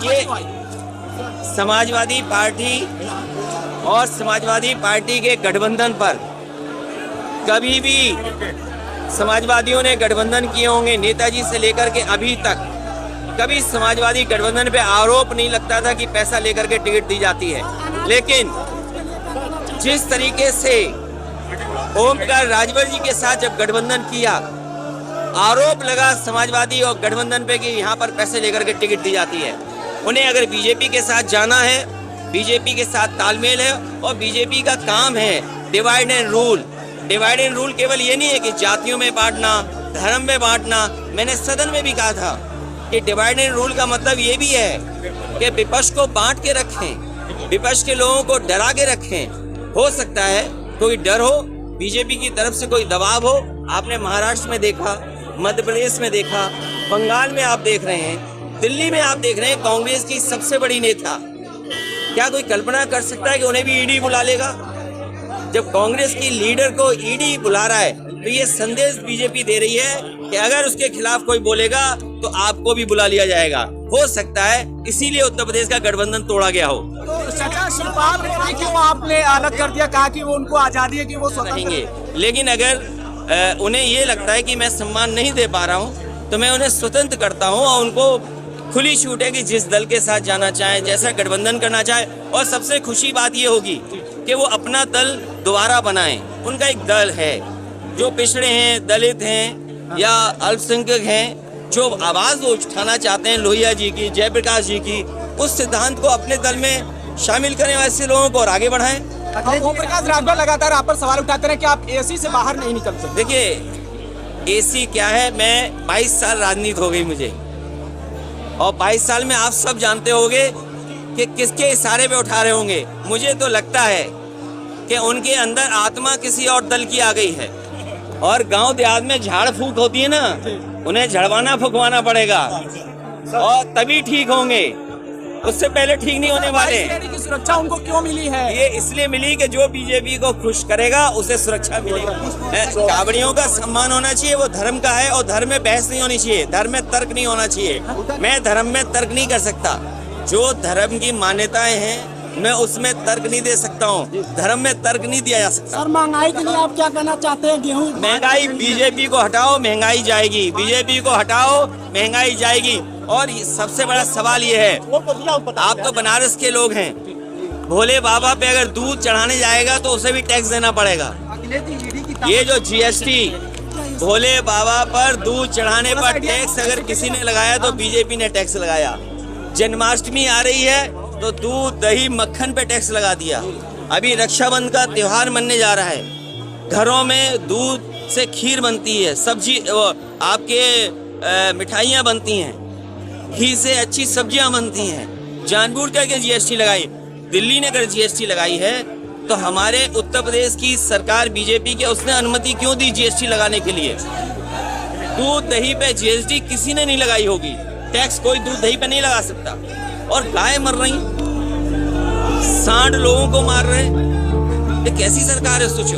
ये समाजवादी पार्टी और समाजवादी पार्टी के गठबंधन पर कभी भी समाजवादियों ने गठबंधन किए होंगे, नेताजी से लेकर के अभी तक कभी समाजवादी गठबंधन पे आरोप नहीं लगता था कि पैसा लेकर के टिकट दी जाती है। लेकिन जिस तरीके से ओम प्रकाश राजभर जी के साथ जब गठबंधन किया, आरोप लगा समाजवादी और गठबंधन पे कि यहाँ पर पैसे लेकर के टिकट दी जाती है। उन्हें अगर बीजेपी के साथ जाना है, बीजेपी के साथ तालमेल है और बीजेपी का काम है divide and rule. Divide and rule केवल ये नहीं है कि जातियों में बांटना, धर्म में बांटना। मैंने सदन में भी कहा था कि डिवाइड एंड रूल का मतलब ये भी है कि विपक्ष को बांट के रखें, विपक्ष के लोगों को डरा के रखें। हो सकता है कोई डर हो, बीजेपी की तरफ से कोई दबाव हो। आपने महाराष्ट्र में देखा, मध्य प्रदेश में देखा, बंगाल में आप देख रहे हैं, दिल्ली में आप देख रहे हैं। कांग्रेस की सबसे बड़ी नेता, क्या कोई कल्पना कर सकता है कि उन्हें भी ईडी बुला लेगा? जब कांग्रेस की लीडर को ईडी बुला रहा है तो ये संदेश बीजेपी दे रही है कि अगर उसके खिलाफ कोई बोलेगा तो आपको भी बुला लिया जाएगा। हो सकता है इसीलिए उत्तर प्रदेश का गठबंधन तोड़ा गया हो। तो चाचा शिवपाल रेड्डी क्यों आपने अलग कर दिया, कहा कि वो उनको आजादी है कि वो रहेंगे, लेकिन अगर उन्हें ये लगता है कि मैं सम्मान नहीं दे पा रहा हूँ तो मैं उन्हें स्वतंत्र करता हूँ और उनको खुली छूट है कि जिस दल के साथ जाना चाहे, जैसा गठबंधन करना चाहे। और सबसे खुशी बात ये होगी कि वो अपना दल दोबारा बनाएं। उनका एक दल है, जो पिछड़े हैं, दलित हैं या अल्पसंख्यक हैं, जो आवाज वो उठाना चाहते हैं लोहिया जी की, जयप्रकाश जी की, उस सिद्धांत को अपने दल में शामिल करें, वैसे लोगों को और आगे बढ़ाएं। ओम प्रकाश राजभर लगातार आप पर सवाल उठाते रहे कि आप एसी से बाहर नहीं निकल सकते। देखिए, एसी क्या है, मैं 22 साल राजनीति हो गई मुझे, और 22 साल में आप सब जानते होंगे कि किसके इशारे पे उठा रहे होंगे। मुझे तो लगता है कि उनके अंदर आत्मा किसी और दल की आ गई है। और गांव देहात में झाड़ फूक होती है ना, उन्हें झड़वाना फुकवाना पड़ेगा और तभी ठीक होंगे, उससे पहले ठीक नहीं होने वाले। की सुरक्षा उनको क्यों मिली है? ये इसलिए मिली कि जो बीजेपी को खुश करेगा उसे सुरक्षा मिलेगी। कावड़ियों का सम्मान होना चाहिए, वो धर्म का है, और धर्म में बहस नहीं होनी चाहिए, धर्म में तर्क नहीं होना चाहिए। मैं धर्म में तर्क नहीं कर सकता, जो धर्म की मान्यताएं हैं मैं उसमें तर्क नहीं दे सकता हूँ, धर्म में तर्क नहीं दिया जा सकता। सर, महंगाई के लिए आप क्या कहना चाहते हैं? गेहूं महंगाई, बीजेपी को हटाओ महंगाई जाएगी, बीजेपी को हटाओ महंगाई जाएगी। और सबसे बड़ा सवाल ये है, आप तो बनारस के लोग हैं, भोले बाबा पे अगर दूध चढ़ाने जाएगा तो उसे भी टैक्स देना पड़ेगा। ये जो जीएसटी, भोले बाबा पर दूध चढ़ाने पर टैक्स अगर किसी ने लगाया तो बीजेपी ने टैक्स लगाया। जन्माष्टमी आ रही है तो दूध, दही, मक्खन पे टैक्स लगा दिया। अभी रक्षाबंधन का त्योहार मनने जा रहा है, घरों में दूध से खीर बनती है, सब्जी आपके मिठाइयाँ बनती हैं, घी से अच्छी सब्जियां बनती हैं, जानबूझ करके जीएसटी लगाई। दिल्ली ने अगर जीएसटी लगाई है तो हमारे उत्तर प्रदेश की सरकार बीजेपी के, उसने अनुमति क्यों दी जीएसटी लगाने के लिए? दूध दही पे जीएसटी किसी ने नहीं लगाई होगी, टैक्स कोई दूध दही पे नहीं लगा सकता। और गाय मर रही, सांड लोगों को मार रहे, ये कैसी सरकार है सोचो।